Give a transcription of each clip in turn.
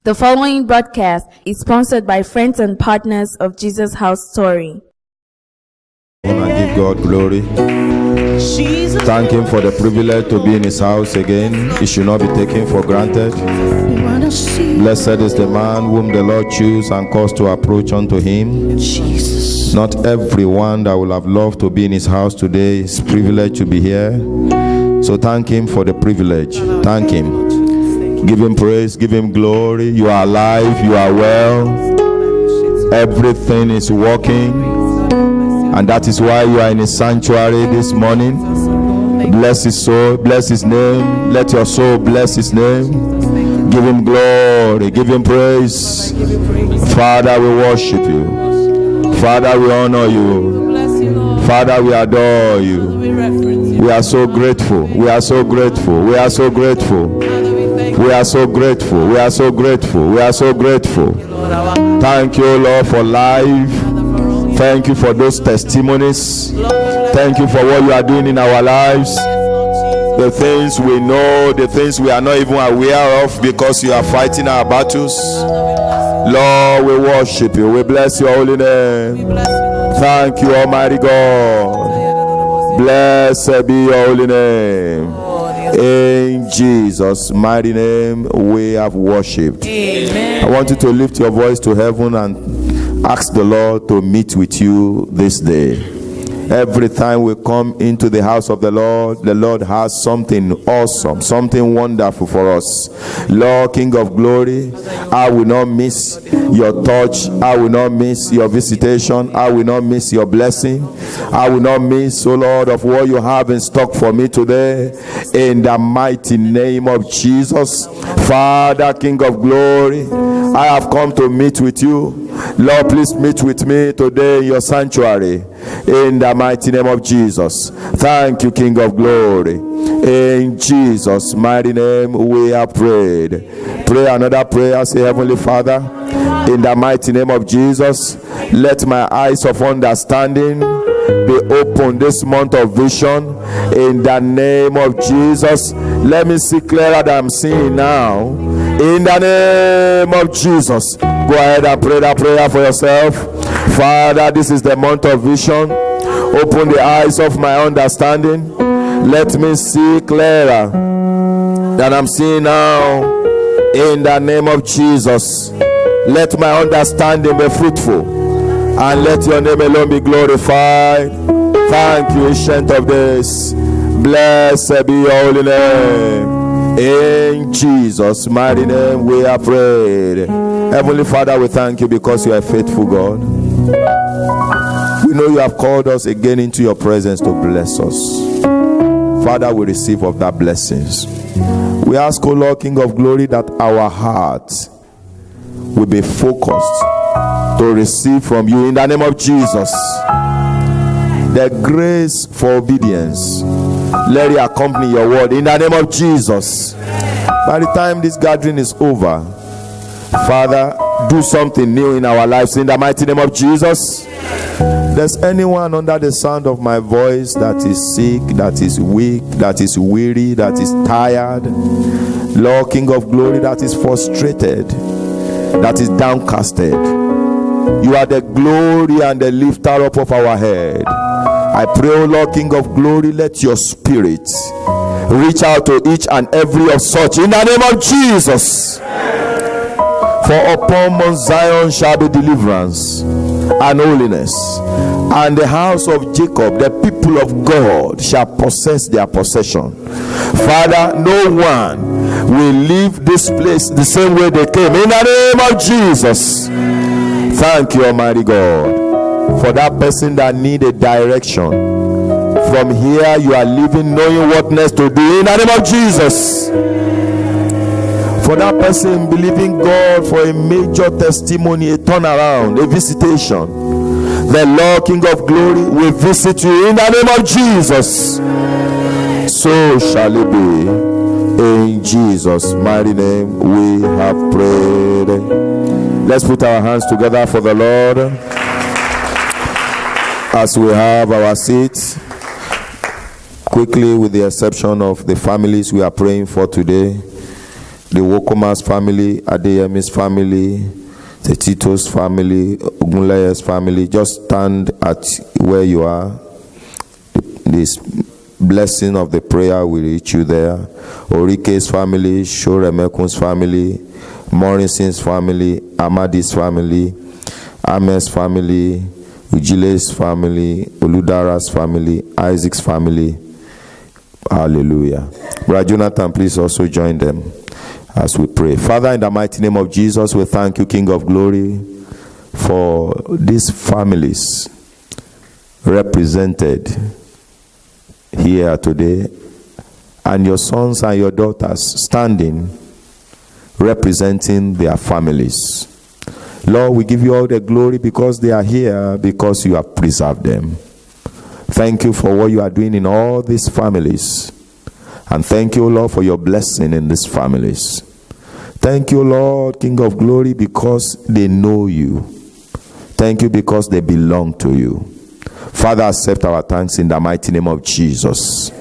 The following broadcast is sponsored by friends and partners of Jesus House Story. And give God glory. Thank Him for the privilege to be in His house again. It should not be taken for granted. Blessed is the man whom the Lord choose and cause to approach unto Him. Not everyone that will have loved to be in His house today is privileged to be here. So thank Him for the privilege. Thank Him. Give Him praise, give Him glory. You are alive, you are well. Everything is working. And that is why you are in His sanctuary this morning. Bless His soul, bless His name. Let your soul bless His name. Give Him glory, give Him praise. Father, we worship You. Father, we honor You. Father, we adore You. We are so grateful. We are so grateful. We are so grateful. We are so grateful. We are so grateful. We are so grateful. Thank You, Lord, for life. Thank You for those testimonies. Thank You for what You are doing in our lives. The things we know, the things we are not even aware of, because You are fighting our battles. Lord, we worship You. We bless Your holy name. Thank You, Almighty God. Blessed be Your holy name. In Jesus' mighty name we have worshipped. Amen. I want you to lift your voice to heaven and ask the Lord to meet with you this day. Every time we come into the house of the Lord has something awesome, something wonderful for us. Lord, King of glory, I will not miss Your touch. I will not miss Your visitation. I will not miss Your blessing. I will not miss, O Lord, of what You have in stock for me today. In the mighty name of Jesus. Father, King of glory, I have come to meet with You. Lord, please meet with me today in Your sanctuary. In the mighty name of Jesus. Thank You, King of glory. In Jesus' mighty name we have prayed. Pray another prayer. Say, Heavenly Father, in the mighty name of Jesus, let my eyes of understanding be open this month of vision. In the name of Jesus, let me see clearer than I'm seeing now. In the name of Jesus. Go ahead and pray that prayer for yourself. Father, this is the month of vision. Open the eyes of my understanding. Let me see clearer than I'm seeing now. In the name of Jesus. Let my understanding be fruitful. And let Your name alone be glorified. Thank You, Ancient of Days. Blessed be Your holy name. In Jesus' mighty name we are prayed. Heavenly Father, we thank You because You are a faithful God. We know You have called us again into Your presence to bless us. Father, we receive of that blessings. We ask, O Lord, King of glory, that our hearts will be focused to receive from You in the name of Jesus. The grace for obedience, let it accompany Your word in the name of Jesus. By the time this gathering is over, Father, do something new in our lives in the mighty name of Jesus. There's anyone under the sound of my voice that is sick, that is weak, that is weary, that is tired, Lord, King of glory, that is frustrated, that is downcasted. You are the glory and the lifter up of our head. I pray, O Lord, King of glory, let Your Spirit reach out to each and every of such in the name of Jesus. For upon Mount Zion shall be deliverance and holiness, and the house of Jacob, the people of God, shall possess their possession. Father, no one will leave this place the same way they came. In the name of Jesus. Thank You, Almighty God, for that person that need a direction. From here you are living knowing what next to do in the name of Jesus. For that person believing God for a major testimony, a turnaround, a visitation, the Lord, King of glory, will visit you in the name of Jesus. So shall it be. In Jesus' mighty name we have prayed. Let's put our hands together for the Lord as we have our seats. Quickly, with the exception of the families we are praying for today, the Wokomas family, Adeyemi's family, the Tito's family, Ogunleye's family. Just stand at where you are. This blessing of the prayer will reach you there. Orike's family, Shoremekun's family, Morrison's family, Amadi's family, Ames family, Ujile's family, Oludara's family, Isaac's family. Hallelujah. Brother Jonathan, please also join them as we pray. Father, in the mighty name of Jesus, we thank you, King of Glory, for these families represented here today, and your sons and your daughters standing representing their families. Lord, we give you all the glory because they are here, because you have preserved them. Thank you for what you are doing in all these families. And thank you, Lord, for your blessing in these families. Thank you, Lord, King of Glory, because they know you. Thank you because they belong to you. Father, accept our thanks in the mighty name of Jesus.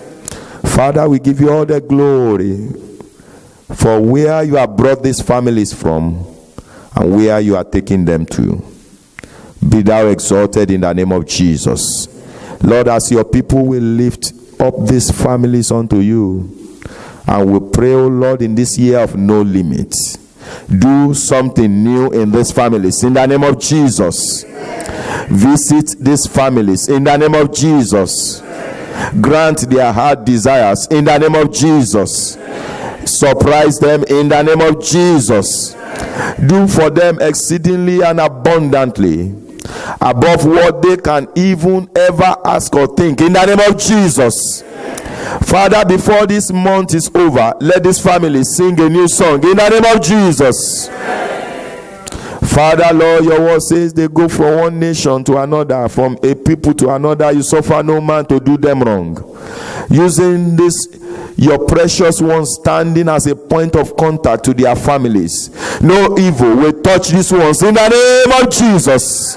Father, we give you all the glory for where you have brought these families from and where you are taking them to. Be thou exalted in the name of Jesus. Lord, as your people will lift up these families unto you, and we pray, oh Lord, in this year of no limit, do something new in these families in the name of Jesus. Visit these families in the name of Jesus. Grant their heart desires in the name of Jesus. Surprise them in the name of Jesus. Do for them exceedingly and abundantly, above what they can even ever ask or think in the name of Jesus. Father, before this month is over, let this family sing a new song in the name of Jesus. Father, Lord, your word says they go from one nation to another, from a people to another. You suffer no man to do them wrong. Using this, your precious ones standing as a point of contact to their families. No evil will touch these ones in the name of Jesus.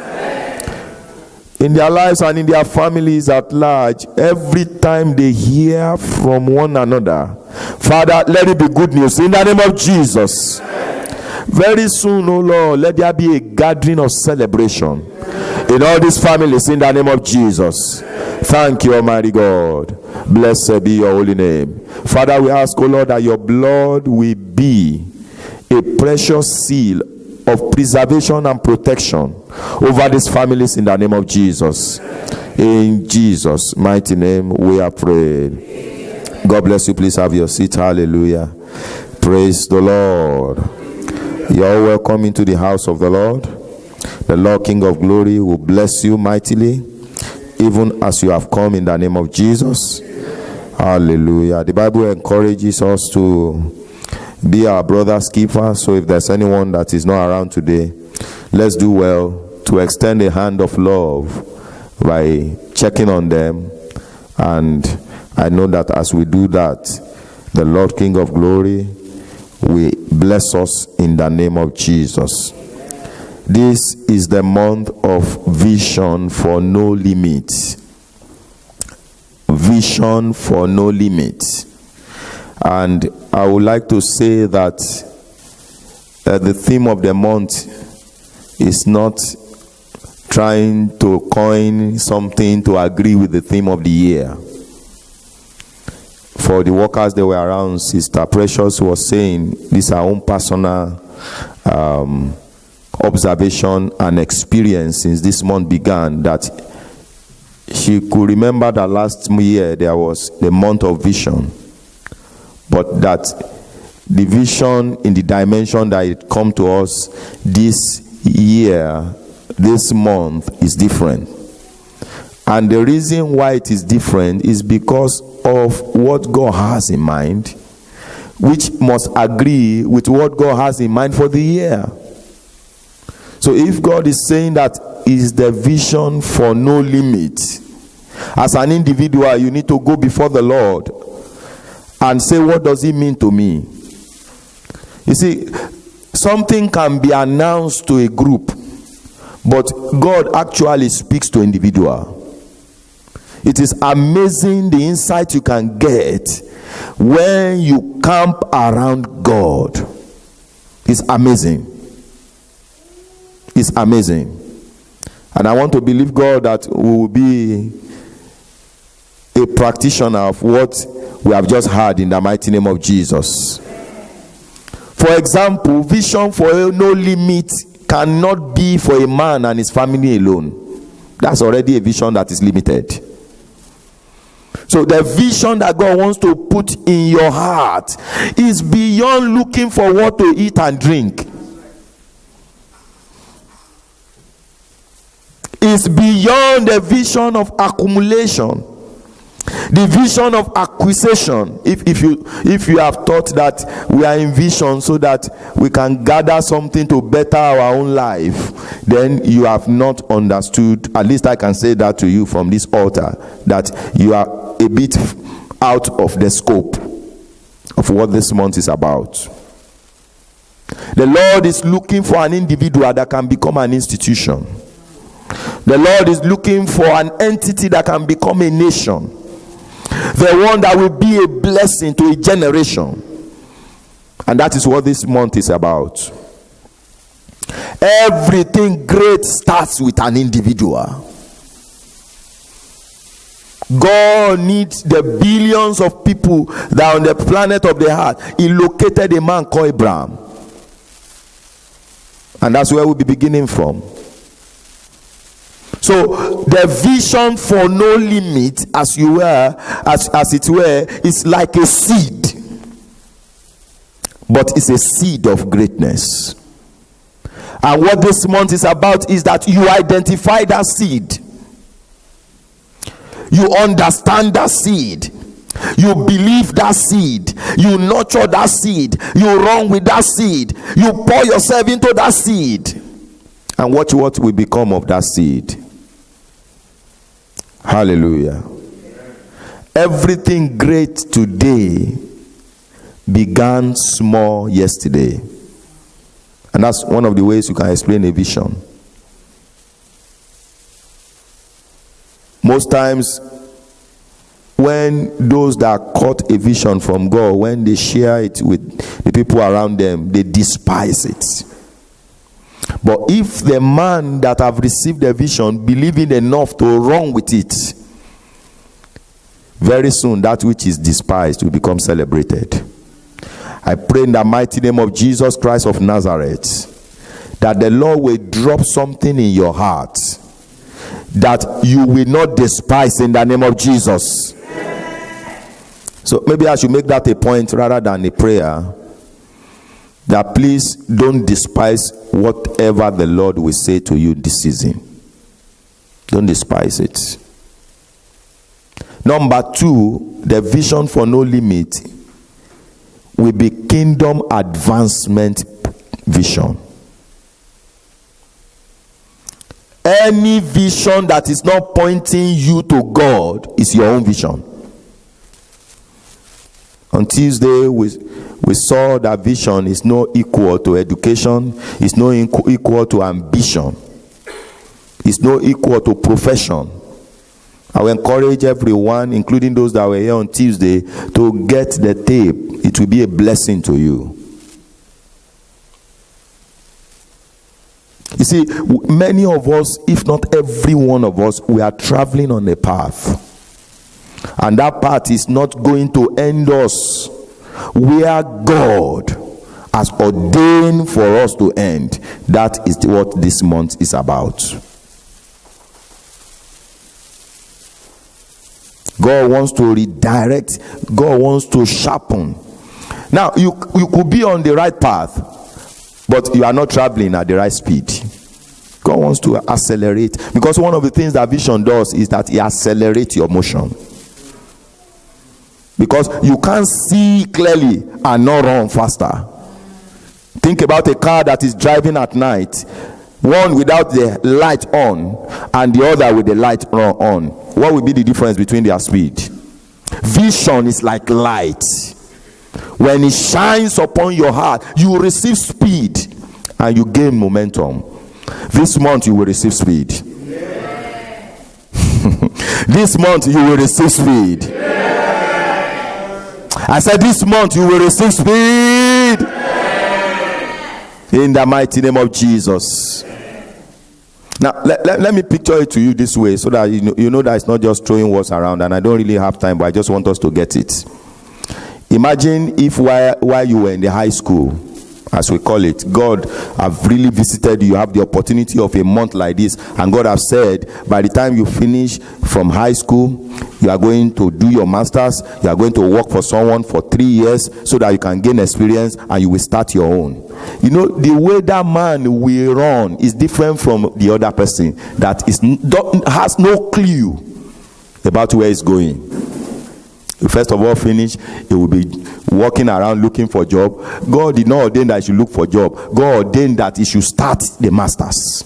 In their lives and in their families at large, every time they hear from one another, Father, let it be good news in the name of Jesus. Very soon, oh Lord, let there be a gathering of celebration in all these families in the name of Jesus. Thank you, Almighty God. Blessed be your holy name. Father, we ask, oh Lord, that your blood will be a precious seal of preservation and protection over these families in the name of Jesus. In Jesus' mighty name we have prayed. God bless you. Please have your seat. Hallelujah. Praise the Lord. You are welcome into the house of the Lord. The Lord King of Glory will bless you mightily, even as you have come in the name of Jesus. Hallelujah. The Bible encourages us to be our brother's keeper. So if there's anyone that is not around today, let's do well to extend a hand of love by checking on them. And I know that as we do that, the Lord King of Glory will bless us in the name of Jesus. This is the month of vision for no limit. Vision for no limit. And I would like to say that the theme of the month is not trying to coin something to agree with the theme of the year. For the workers that were around, Sister Precious was saying this is our own personal observation and experience since this month began, that she could remember that last year there was the month of vision, but that the vision in the dimension that it come to us this year, this month, is different. And the reason why it is different is because of what God has in mind, which must agree with what God has in mind for the year. So if God is saying that is the vision for no limit, as an individual, you need to go before the Lord and say, what does it mean to me? You see, something can be announced to a group, but God actually speaks to individual. It is amazing the insight you can get when you camp around God. It's amazing. It's amazing. And I want to believe God that we will be a practitioner of what we have just heard in the mighty name of Jesus. For example, vision for no limit cannot be for a man and his family alone. That's already a vision that is limited. So the vision that God wants to put in your heart is beyond looking for what to eat and drink. It's beyond the vision of accumulation. The vision of acquisition. If you have thought that we are in vision so that we can gather something to better our own life, then you have not understood. At least I can say that to you from this altar, that you are a bit out of the scope of what this month is about. The Lord is looking for an individual that can become an institution. The Lord is looking for an entity that can become a nation. The one that will be a blessing to a generation. And that is what this month is about. Everything great starts with an individual. God needs the billions of people that are on the planet of the earth. He located a man called Abraham. And that's where we'll be beginning from. So the vision for no limit, as it were, is like a seed, but it's a seed of greatness. And what this month is about is that you identify that seed, you understand that seed, you believe that seed, you nurture that seed, you run with that seed, you pour yourself into that seed, and watch what will become of that seed. Hallelujah. Everything great today began small yesterday. And that's one of the ways you can explain a vision. Most times, when those that caught a vision from God, when they share it with the people around them, they despise it. But if the man that have received the vision believing enough to run with it, very soon that which is despised will become celebrated. I pray in the mighty name of Jesus Christ of Nazareth that the Lord will drop something in your heart that you will not despise in the name of Jesus. So maybe I should make that a point rather than a prayer, that please don't despise whatever the Lord will say to you this season. Don't despise it. Number 2, the vision for no limit will be kingdom advancement vision. Any vision that is not pointing you to God is your own vision. On Tuesday, we saw that vision is not equal to education, it's not equal to ambition, it's not equal to profession. I will encourage everyone, including those that were here on Tuesday, to get the tape. It will be a blessing to you. You see, many of us, if not every one of us, we are traveling on a path. And that path is not going to end us where God has ordained for us to end. That is what this month is about. God wants to redirect. God wants to sharpen. Now, you could be on the right path, but you are not traveling at the right speed. God wants to accelerate, because one of the things that vision does is that it accelerates your motion. Because you can't see clearly and not run faster. Think about a car that is driving at night, one without the light on and the other with the light on. What will be the difference between their speed? Vision is like light. When it shines upon your heart, you receive speed and you gain momentum. This month you will receive speed. This month you will receive speed. I said this month you will receive speed. In the mighty name of Jesus. Now let me picture it to you this way, so that you know that it's not just throwing words around, and I don't really have time, but I just want us to get it. Imagine if while you were in the high school, as we call it, God have really visited you. You have the opportunity of a month like this, and God have said, by the time you finish from high school, you are going to do your masters, you are going to work for someone for 3 years, so that you can gain experience and you will start your own. You know, the way that man will run is different from the other person that has no clue about where he's going. First of all, finish, he will be walking around looking for job. God did not ordain that he should look for job. God ordained that he should start the masters.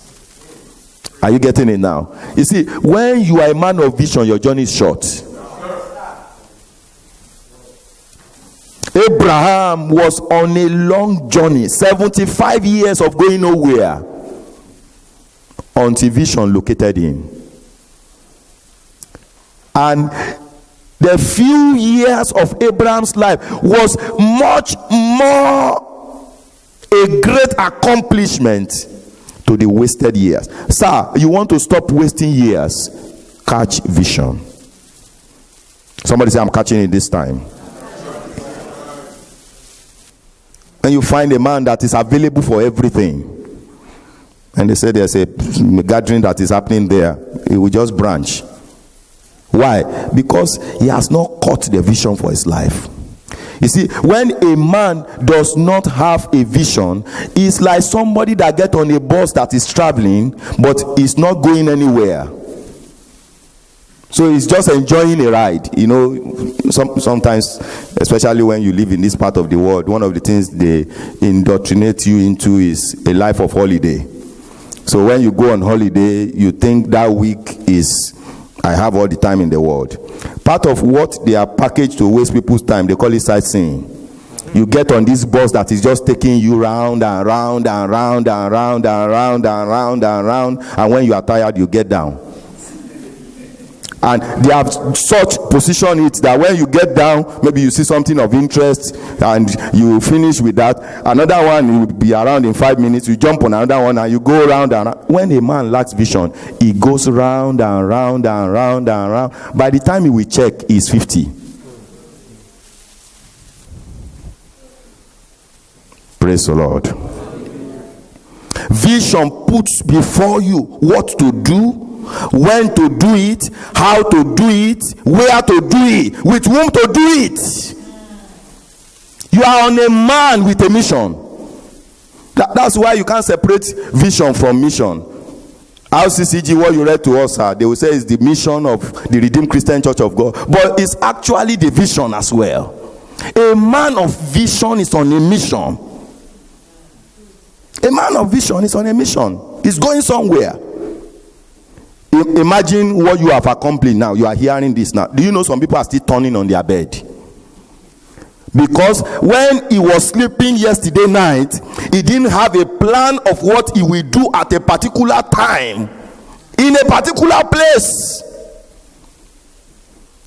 Are you getting it now? You see, when you are a man of vision, your journey is short. Abraham was on a long journey, 75 years of going nowhere, until vision located him. And the few years of Abraham's life was much more a great accomplishment to the wasted years. Sir, you want to stop wasting years? Catch vision. Somebody say, I'm catching it this time. When you find a man that is available for everything, and they say there's a gathering that is happening there, he will just branch. Why? Because he has not caught the vision for his life. You see, when a man does not have a vision, it's like somebody that gets on a bus that is traveling but is not going anywhere. So he's just enjoying a ride. You know, sometimes, especially when you live in this part of the world, one of the things they indoctrinate you into is a life of holiday. So when you go on holiday, you think that week is, I have all the time in the world. Part of what they are packaged to waste people's time, they call it sightseeing. You get on this bus that is just taking you round and round and round and round and round and round and round, and when you are tired, you get down. And they have such position it that when you get down, maybe you see something of interest and you finish with that. Another one will be around in 5 minutes. You jump on another one and you go round and round. When a man lacks vision, he goes round and round and round and round. By the time he will check, he's 50. Praise the Lord. Vision puts before you what to do, when to do it, how to do it, where to do it, with whom to do it. You are on a man with a mission. That's why you can't separate vision from mission. RCCG, what you read to us, they will say is the mission of the Redeemed Christian Church of God, but it's actually the vision as well. A man of vision is on a mission. A man of vision is on a mission. He's going somewhere. Imagine what you have accomplished now. You are hearing this now. Do you know some people are still turning on their bed? Because when he was sleeping yesterday night, he didn't have a plan of what he will do at a particular time, in a particular place.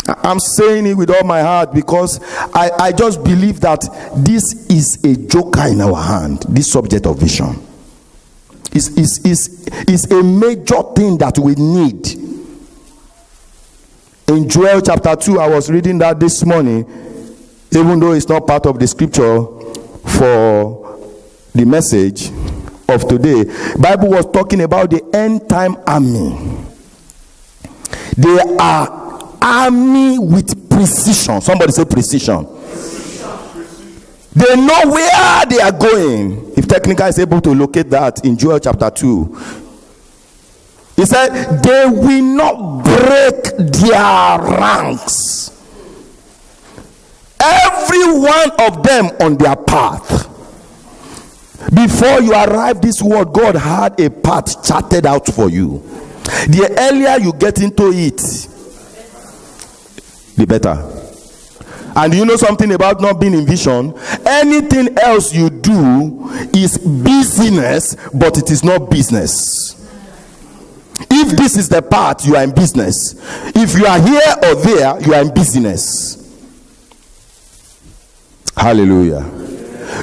I'm saying it with all my heart because I just believe that this is a joker in our hand, this subject of vision. Is a major thing that we need. In Joel chapter 2, I was reading that this morning, even though it's not part of the scripture for the message of today. Bible was talking about the end time army. They are army with precision. Somebody say precision. They know where they are going. If Technica is able to locate that in Joel chapter 2, he said, they will not break their ranks. Every one of them on their path. Before you arrive this world, God had a path charted out for you. The earlier you get into it, the better. And you know something about not being in vision? Anything else you do is business, but it is not business. If this is the part, you are in business. If you are here or there, you are in business. Hallelujah.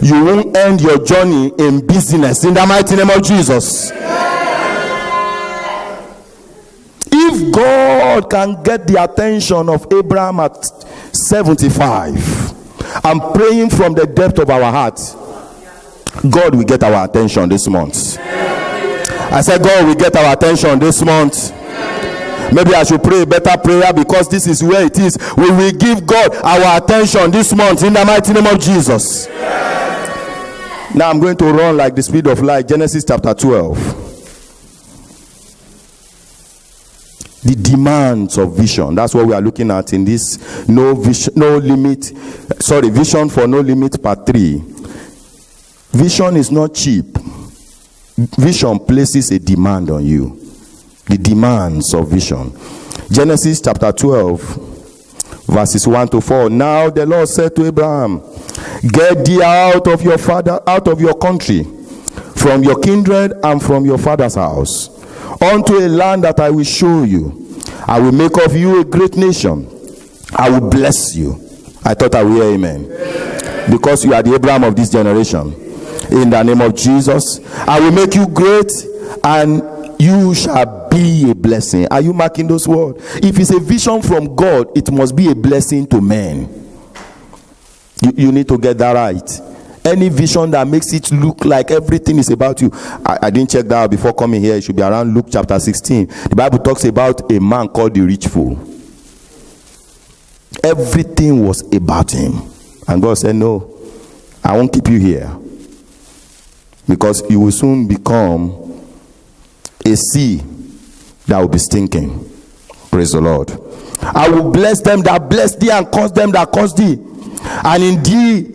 You won't end your journey in business in the mighty name of Jesus. If God can get the attention of Abraham at 75, I'm praying from the depth of our heart, God will get our attention this month. I said, God will get our attention this month. Maybe I should pray a better prayer, because this is where it is. We will give God our attention this month in the mighty name of Jesus. Now I'm going to run like the speed of light. Genesis chapter 12. The demands of vision. That's what we are looking at in this vision for no limit part 3. Vision is not cheap. Vision places a demand on you. The demands of vision. Genesis chapter 12, verses 1 to 4. Now the Lord said to Abraham, get thee out of your country, from your kindred and from your father's house, unto a land that I will show you. I will make of you a great nation. I will bless you. I thought I would hear amen. Because you are the Abraham of this generation. In the name of Jesus, I will make you great, and you shall be a blessing. Are you marking those words? If it's a vision from God, it must be a blessing to men. You need to get that right. Any vision that makes it look like everything is about you. I didn't check that out before coming here. It should be around Luke chapter 16. The Bible talks about a man called the rich fool. Everything was about him. And God said, no, I won't keep you here, because you will soon become a sea that will be stinking. Praise the Lord. I will bless them that bless thee, and curse them that curse thee. And in thee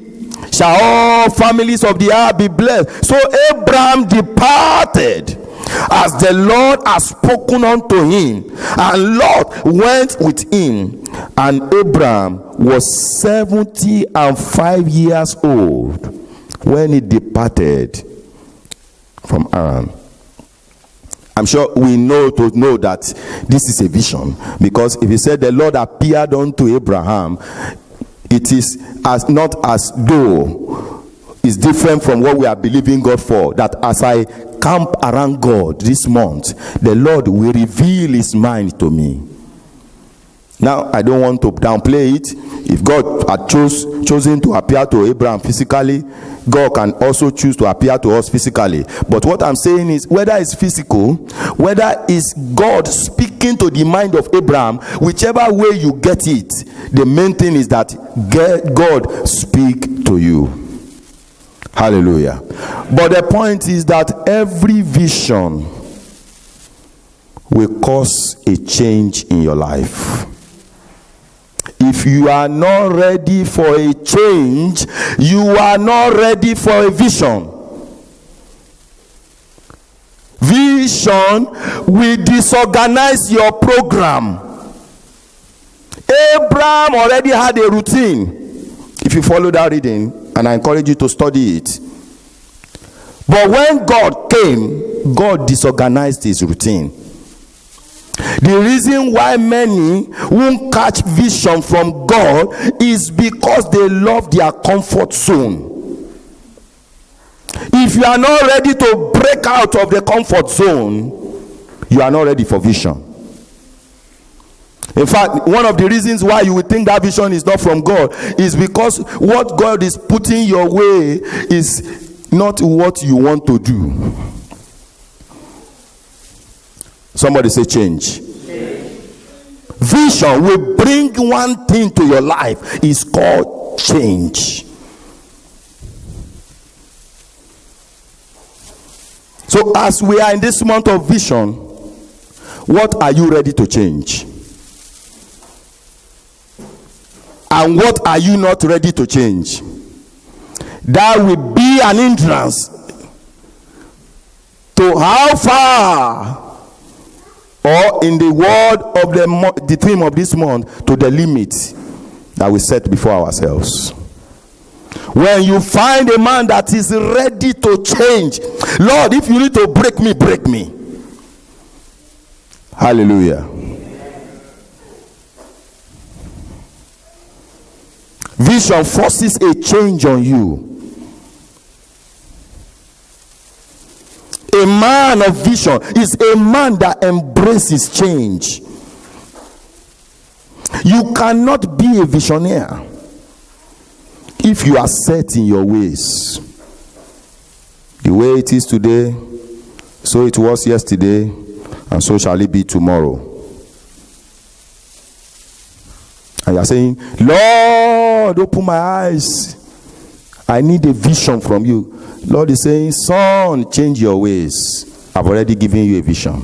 shall all families of the earth be blessed. So Abraham departed as the Lord had spoken unto him, and Lot went with him. And Abraham was 75 years old when he departed from Haran. I'm sure we know that this is a vision, because if he said the Lord appeared unto Abraham, it is not as though it's different from what we are believing God for, that as I camp around God this month, the Lord will reveal his mind to me. Now, I don't want to downplay it. If God had chosen to appear to Abraham physically, God can also choose to appear to us physically. But what I'm saying is, whether it's physical, whether it's God speaking to the mind of Abraham, whichever way you get it, the main thing is that God speak to you. Hallelujah. But the point is that every vision will cause a change in your life. If you are not ready for a change, you are not ready for a vision. Vision will disorganize your program. Abraham already had a routine. If you follow that reading, and I encourage you to study it. But when God came, God disorganized his routine. The reason why many won't catch vision from God is because they love their comfort zone. If you are not ready to break out of the comfort zone, you are not ready for vision. In fact, one of the reasons why you would think that vision is not from God is because what God is putting your way is not what you want to do. Somebody say change. Vision will bring one thing to your life. It's called change. So as we are in this month of vision, what are you ready to change? And what are you not ready to change? That will be an hindrance to how far, or in the word of the theme of this month, to the limit that we set before ourselves. When you find a man that is ready to change, Lord, if you need to break me, break me. Hallelujah. Vision forces a change on you. A man of vision is a man that embraces change. You cannot be a visionaire if you are set in your ways. The way it is today, so it was yesterday, and so shall it be tomorrow. And you are saying, Lord, open my eyes. I need a vision from you. Lord is saying, son, change your ways. I've already given you a vision.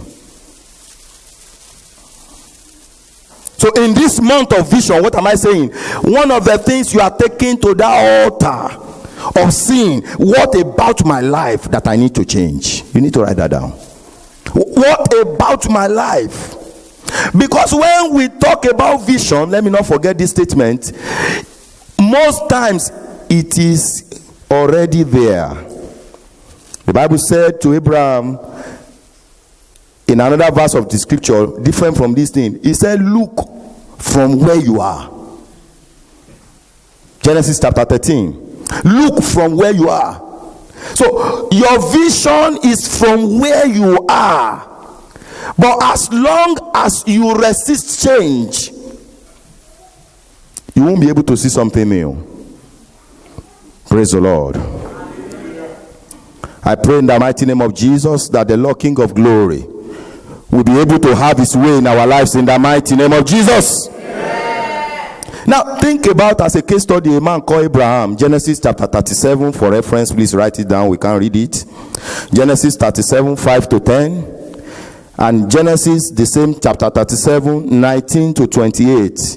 So in this month of vision, what am I saying? One of the things you are taking to that altar of seeing, what about my life that I need to change? You need to write that down. What about my life? Because when we talk about vision, let me not forget this statement. Most times it is already there. The Bible said to Abraham in another verse of the scripture, different from this thing, he said, look from where you are. Genesis chapter 13. Look from where you are. So your vision is from where you are. But as long as you resist change, you won't be able to see something new. Praise the Lord. I pray in the mighty name of Jesus that the Lord King of Glory will be able to have his way in our lives in the mighty name of Jesus. Now think about, as a case study, a man called Abraham. Genesis chapter 37, for reference, please write it down, we can read it. Genesis 37, 5 to 10, and Genesis the same chapter 37, 19 to 28.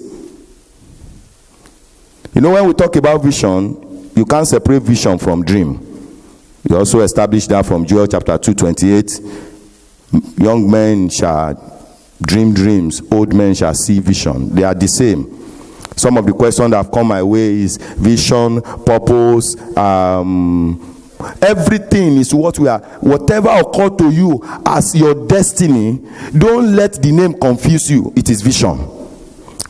You know, when we talk about vision, you can't separate vision from dream. You also established that from Joel chapter 2, 28. Young men shall dream dreams, old men shall see vision. They are the same. Some of the questions that have come my way is vision, purpose, everything is what we are. Whatever occurred to you as your destiny, don't let the name confuse you. It is vision.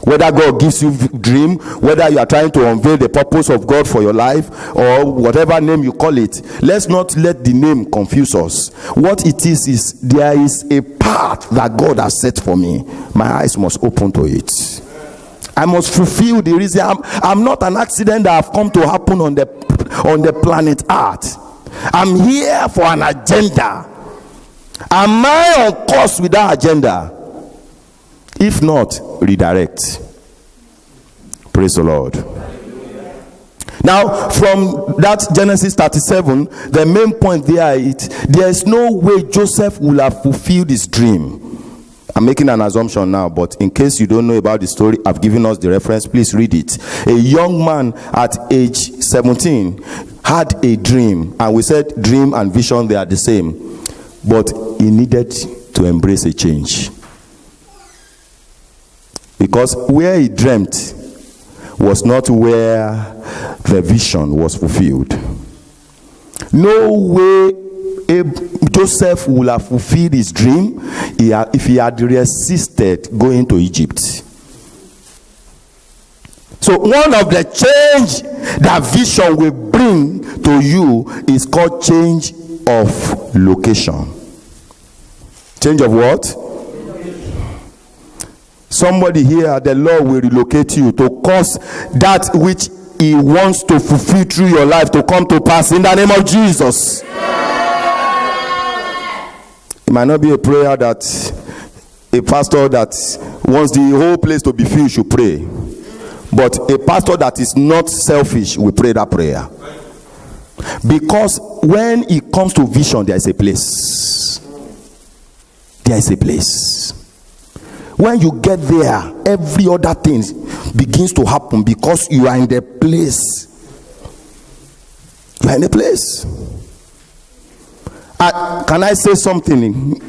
Whether God gives you dream, whether you are trying to unveil the purpose of God for your life, or whatever name you call it, let's not let the name confuse us. What it is there is a path that God has set for me. My eyes must open to it. I must fulfill the reason. I'm not an accident that have come to happen on the planet Earth. I'm here for an agenda. Am I on course with that agenda? If not, redirect. Praise the Lord. Now, from that Genesis 37, the main point there is there is no way Joseph will have fulfilled his dream. I'm making an assumption now, but in case you don't know about the story, I've given us the reference. Please read it. A young man at age 17 had a dream, and we said dream and vision, they are the same, but he needed to embrace a change. Because where he dreamt was not where the vision was fulfilled. No way Joseph would have fulfilled his dream if he had resisted going to Egypt. So one of the change that vision will bring to you is called change of location. Change of what? Somebody here, the Lord will relocate you to cause that which he wants to fulfill through your life to come to pass in the name of Jesus. It might not be a prayer that a pastor that wants the whole place to be filled should pray, but a pastor that is not selfish will pray that prayer. Because when it comes to vision, there is a place. There is a place. When you get there, every other thing begins to happen because you are in the place. You are in the place. Can I say something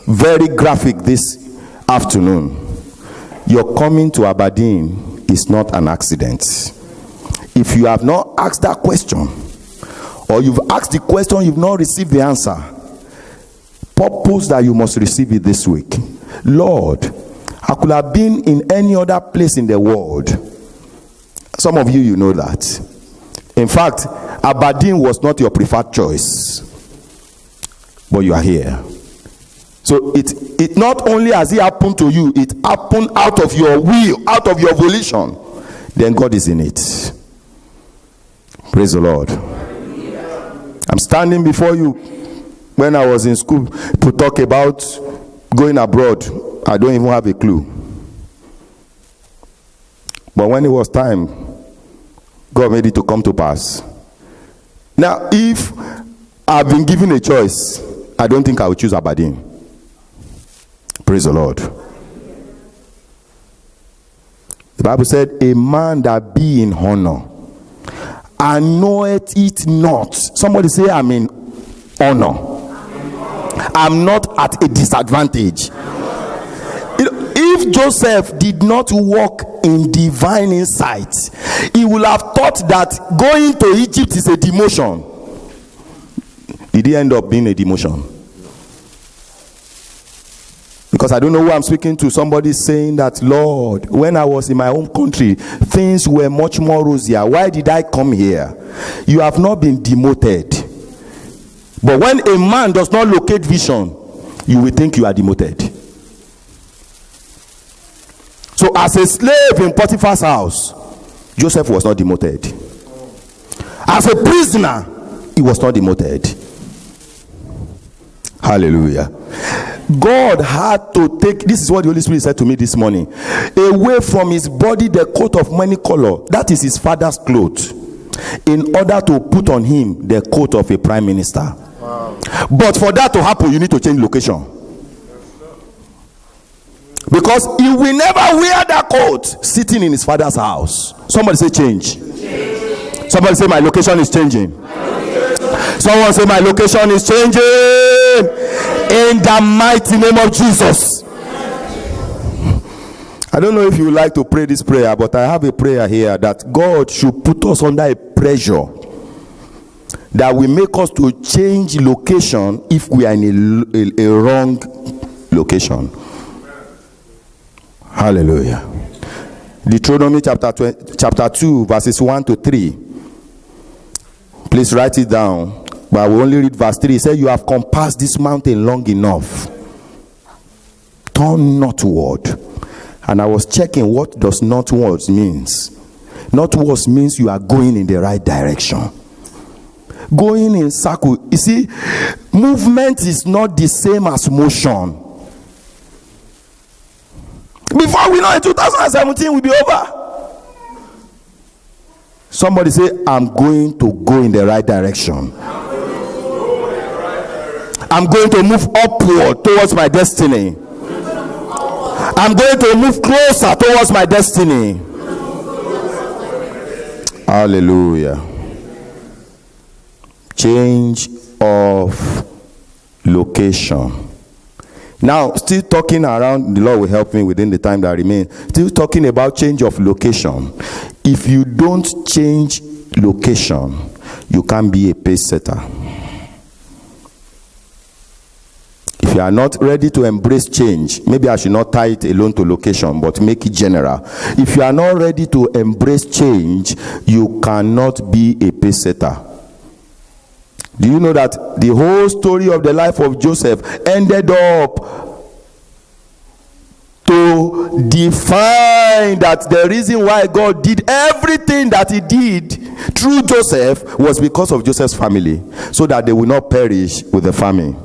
very graphic this afternoon? Your coming to Aberdeen is not an accident. If you have not asked that question, or you've asked the question, you've not received the answer, purpose that you must receive it this week. Lord, I could have been in any other place in the world. Some of you know that. In fact, Aberdeen was not your preferred choice, but you are here. So it not only has it happened to you, it happened out of your will, out of your volition. Then God is in it. Praise the Lord. I'm standing before you. When I was in school, to talk about going abroad, I don't even have a clue. But when it was time, God made it to come to pass. Now, if I've been given a choice, I don't think I would choose Aberdeen. Praise the Lord. The Bible said, a man that be in honor and knoweth it not. Somebody say, I'm in honor. I'm not at a disadvantage. If Joseph did not walk in divine insight, he would have thought that going to Egypt is a demotion. Did it end up being a demotion? Because I don't know who I'm speaking to. Somebody saying that, Lord, when I was in my home country, things were much more rosier. Why did I come here? You have not been demoted. But when a man does not locate vision, you will think you are demoted. So as a slave in Potiphar's house, Joseph was not demoted. As a prisoner, he was not demoted. Hallelujah. God had to take, this is what the Holy Spirit said to me this morning, away from his body the coat of many color, that is his father's clothes, in order to put on him the coat of a prime minister. Wow. But for that to happen, you need to change location. Because he will never wear that coat sitting in his father's house. Somebody say change. Somebody say my location is changing. Someone say my location is changing. In the mighty name of Jesus. I don't know if you would like to pray this prayer, but I have a prayer here that God should put us under a pressure that will make us to change location if we are in a wrong location. Hallelujah. Deuteronomy chapter 2 verses 1 to 3. Please write it down. But I will only read verse 3. It says, you have compassed this mountain long enough. Turn northward. And I was checking what does northward means. Northward means you are going in the right direction. Going in circle. You see, movement is not the same as motion. Before we know it, 2017 will be over. Somebody say, I'm going to go in the right direction. I'm going to move upward towards my destiny. I'm going to move closer towards my destiny. Hallelujah. Change of location. Now, still talking around, the Lord will help me within the time that remains. Still talking about change of location. If you don't change location, you can't be a pace setter. If you are not ready to embrace change, maybe I should not tie it alone to location, but make it general. If you are not ready to embrace change, you cannot be a pace setter. Do you know that the whole story of the life of Joseph ended up to define that the reason why God did everything that he did through Joseph was because of Joseph's family, so that they will not perish with the famine.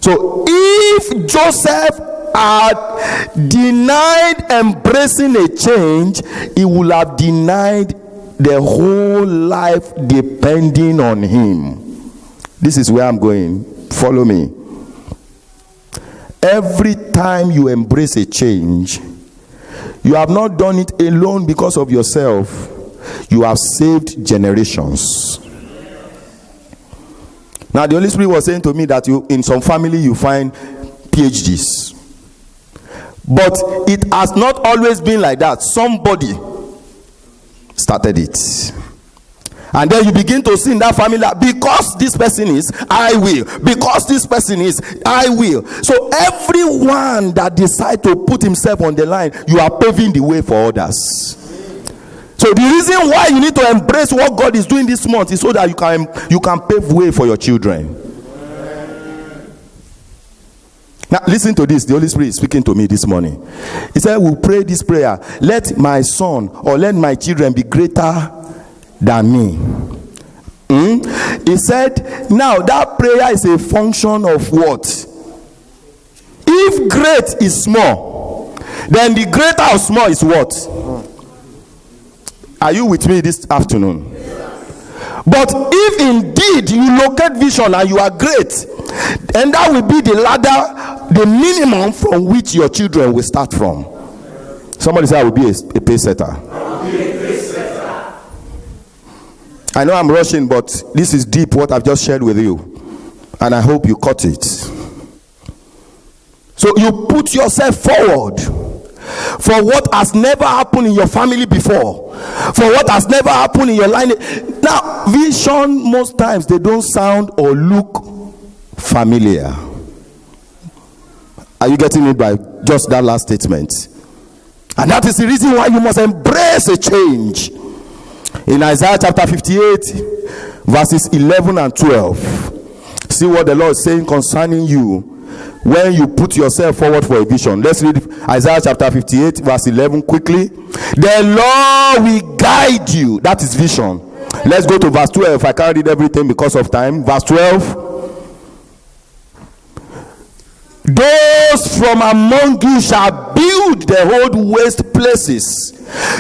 So if Joseph had denied embracing a change, he would have denied the whole life depending on him. This is where I'm going. Follow me. Every time you embrace a change, you have not done it alone because of yourself. You have saved generations. Now, the Holy Spirit was saying to me that in some family you find PhDs. But it has not always been like that. Somebody started it. And then you begin to see in that family that because this person is, I will. Because this person is, I will. So everyone that decides to put himself on the line, you are paving the way for others. So the reason why you need to embrace what God is doing this month is so that you can pave way for your children. Now listen to this. The Holy Spirit is speaking to me this morning. He said, we'll pray this prayer. Let my son or let my children be greater than me. He said, now that prayer is a function of what? If great is small, then the greater or small is what? Are you with me this afternoon? But if indeed you locate vision and you are great, and that will be the ladder, the minimum from which your children will start from. Somebody say, I will be a pace setter. I know I'm rushing, but this is deep what I've just shared with you, and I hope you caught it. So you put yourself forward for what has never happened in your family before, for what has never happened in your line. Now, vision, most times they don't sound or look familiar. Are you getting it by just that last statement? And that is the reason why you must embrace a change. In Isaiah chapter 58, verses 11 and 12, see what the Lord is saying concerning you when you put yourself forward for a vision. Let's read Isaiah chapter 58, verse 11 quickly. The Lord will guide you. That is vision. Let's go to verse 12. I can't read everything because of time. Verse 12. Those from among you shall build the old waste places.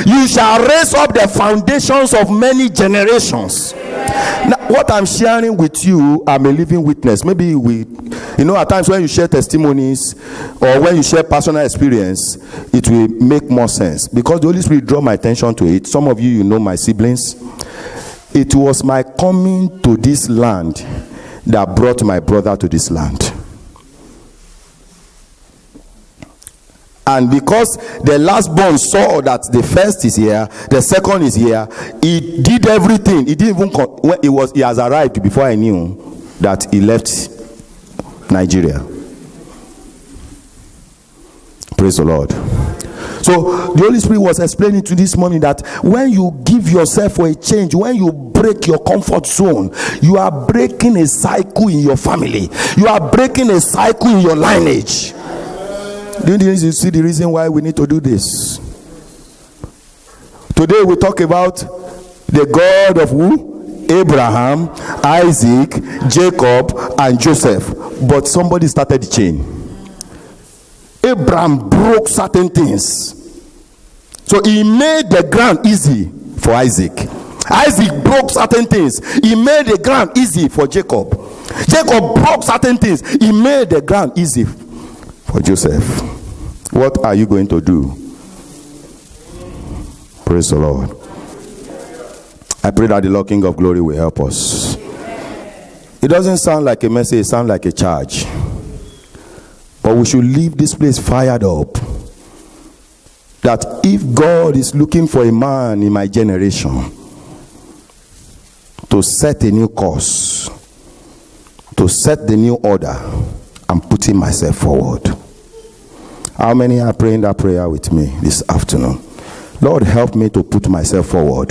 You shall raise up the foundations of many generations. Now, what I'm sharing with you, I'm a living witness. Maybe at times when you share testimonies or when you share personal experience, it will make more sense because the Holy Spirit drew my attention to it. Some of you know my siblings. It was my coming to this land that brought my brother to this land. And because the last born saw that the first is here, the second is here, he did everything. He didn't even he has arrived before I knew that he left Nigeria. Praise the Lord. So the Holy Spirit was explaining to this morning that when you give yourself for a change, when you break your comfort zone, you are breaking a cycle in your family. You are breaking a cycle in your lineage. Do you see the reason why we need to do this? Today we talk about the God of who? Abraham, Isaac, Jacob, and Joseph. But somebody started the chain. Abraham broke certain things. So he made the ground easy for Isaac. Isaac broke certain things. He made the ground easy for Jacob. Jacob broke certain things. He made the ground easy for Joseph. What are you going to do? Praise the Lord. I pray that the Lord King of Glory will help us. It doesn't sound like a message, it sounds like a charge. But we should leave this place fired up. That if God is looking for a man in my generation to set a new course, to set the new order, I'm putting myself forward. How many are praying that prayer with me this afternoon? Lord, help me to put myself forward.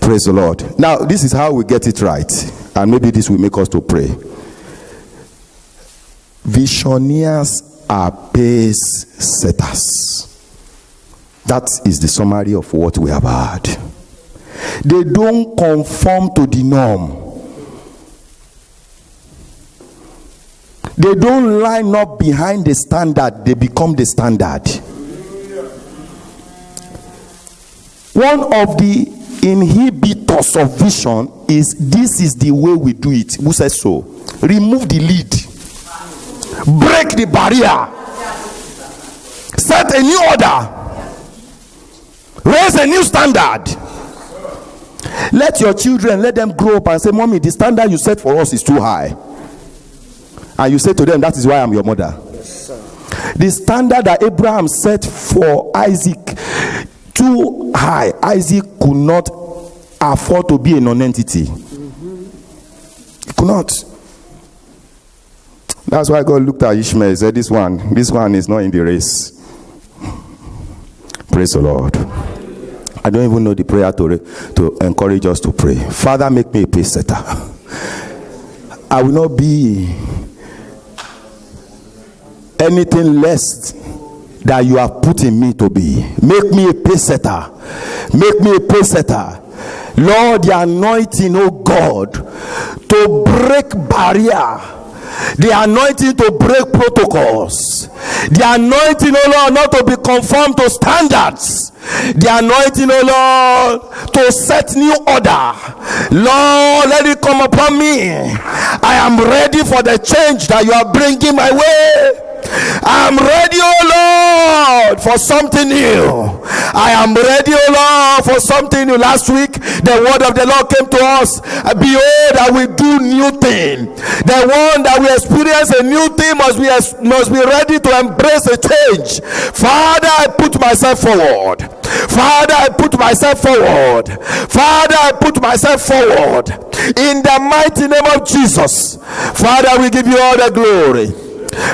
Praise the Lord. Now, this is how we get it right. And maybe this will make us to pray. Visionaries are pace setters. That is the summary of what we have heard. They don't conform to the norm. They don't line up behind the standard, they become the standard. One of the inhibitors of vision is this is the way we do it. Who says so? Remove the lead. Break the barrier. Set a new order. Raise a new standard. Let your children, let them grow up and say, Mommy, the standard you set for us is too high. And you say to them, that is why I'm your mother. Yes, the standard that Abraham set for Isaac, too high. Isaac could not afford to be a non-entity. He could not. That's why God looked at Ishmael and said, this one is not in the race. Praise the Lord. I don't even know the prayer to encourage us to pray. Father, make me a pace setter. I will not be anything less that you have put in me to be. Make me a pace setter. Make me a pace setter. Lord, the anointing, oh God, to break barrier. The anointing to break protocols. The anointing, oh Lord, not to be conformed to standards. The anointing, oh Lord, to set new order. Lord, let it come upon me. I am ready for the change that you are bringing my way. I am ready, oh Lord, for something new. I am ready, oh Lord, for something new. Last week, the word of the Lord came to us. Behold, I will do new thing. The one that we experience a new thing must be ready to embrace a change. Father, I put myself forward. Father, I put myself forward. Father, I put myself forward. In the mighty name of Jesus. Father, we give you all the glory.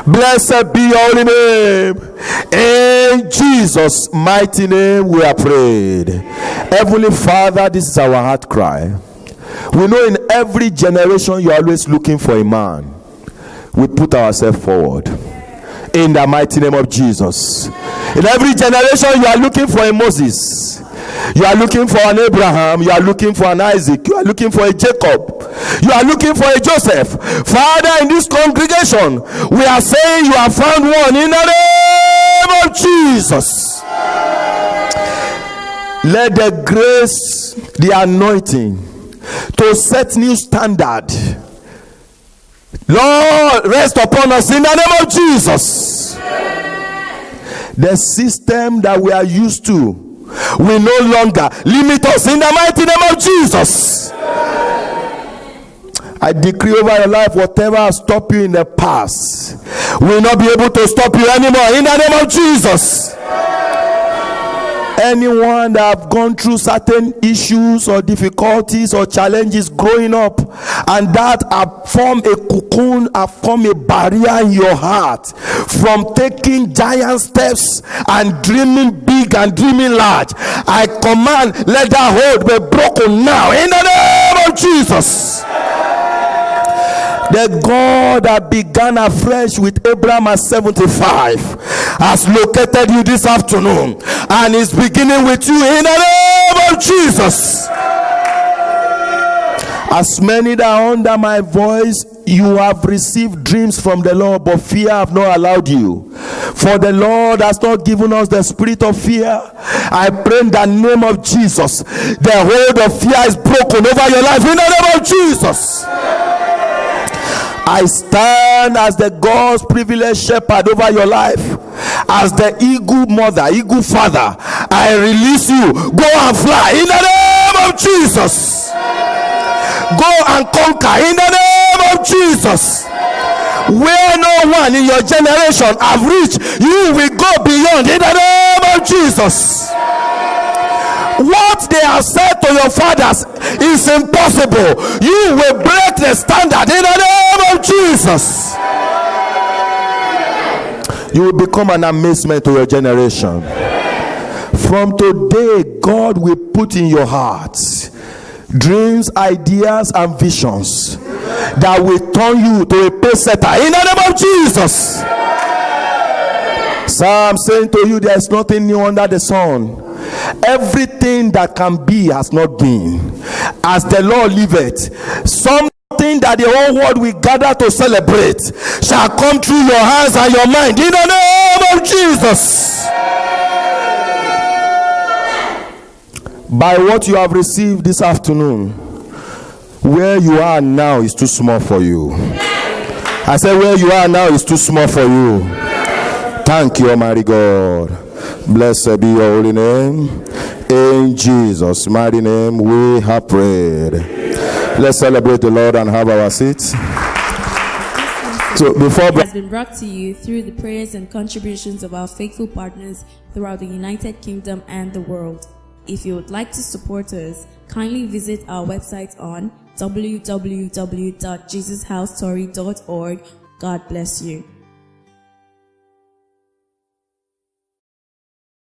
Blessed be your holy name. In Jesus' mighty name we are prayed. Heavenly Father, this is our heart cry. We know in every generation you are always looking for a man. We put ourselves forward. In the mighty name of Jesus. In every generation you are looking for a Moses. You are looking for an Abraham. You are looking for an Isaac. You are looking for a Jacob. You are looking for a Joseph. Father, in this congregation, we are saying you have found one in the name of Jesus. Let the grace, the anointing to set new standard, Lord, rest upon us in the name of Jesus. The system that we are used to will no longer limit us in the mighty name of Jesus. I decree over your life, whatever has stopped you in the past will not be able to stop you anymore in the name of Jesus. Anyone that have gone through certain issues or difficulties or challenges growing up, and that have formed a cocoon, have formed a barrier in your heart from taking giant steps and dreaming big and dreaming large, I command, let that hold be broken now in the name of Jesus. The God that began afresh with Abraham at 75 has located you this afternoon and is beginning with you in the name of Jesus. As many that are under my voice, you have received dreams from the Lord, but fear have not allowed you. For the Lord has not given us the spirit of fear. I pray in the name of Jesus, the hold of fear is broken over your life in the name of Jesus. I stand as the God's privileged shepherd over your life, as the eagle mother, eagle father. I release you. Go and fly in the name of Jesus. Go and conquer in the name of Jesus. Where no one in your generation have reached, you will go beyond in the name of Jesus. What they have said to your fathers is impossible. You will break the standard in the name of Jesus. You will become an amazement to your generation. From today, God will put in your hearts dreams, ideas, and visions that will turn you to a pace setter in the name of Jesus. So I'm saying to you, there is nothing new under the sun. Everything that can be has not been. As the Lord liveth, something that the whole world will gather to celebrate shall come through your hands and your mind in the name of Jesus. By what you have received this afternoon, where you are now is too small for you. I said where you are now is too small for you. Thank you, Almighty God. Blessed be your holy name. In Jesus' mighty name we have prayed. Let's celebrate the Lord and have our seats. So before it has been brought to you through the prayers and contributions of our faithful partners throughout the United Kingdom and the world. If you would like to support us, kindly visit our website on www.jesushousestory.org. God bless you.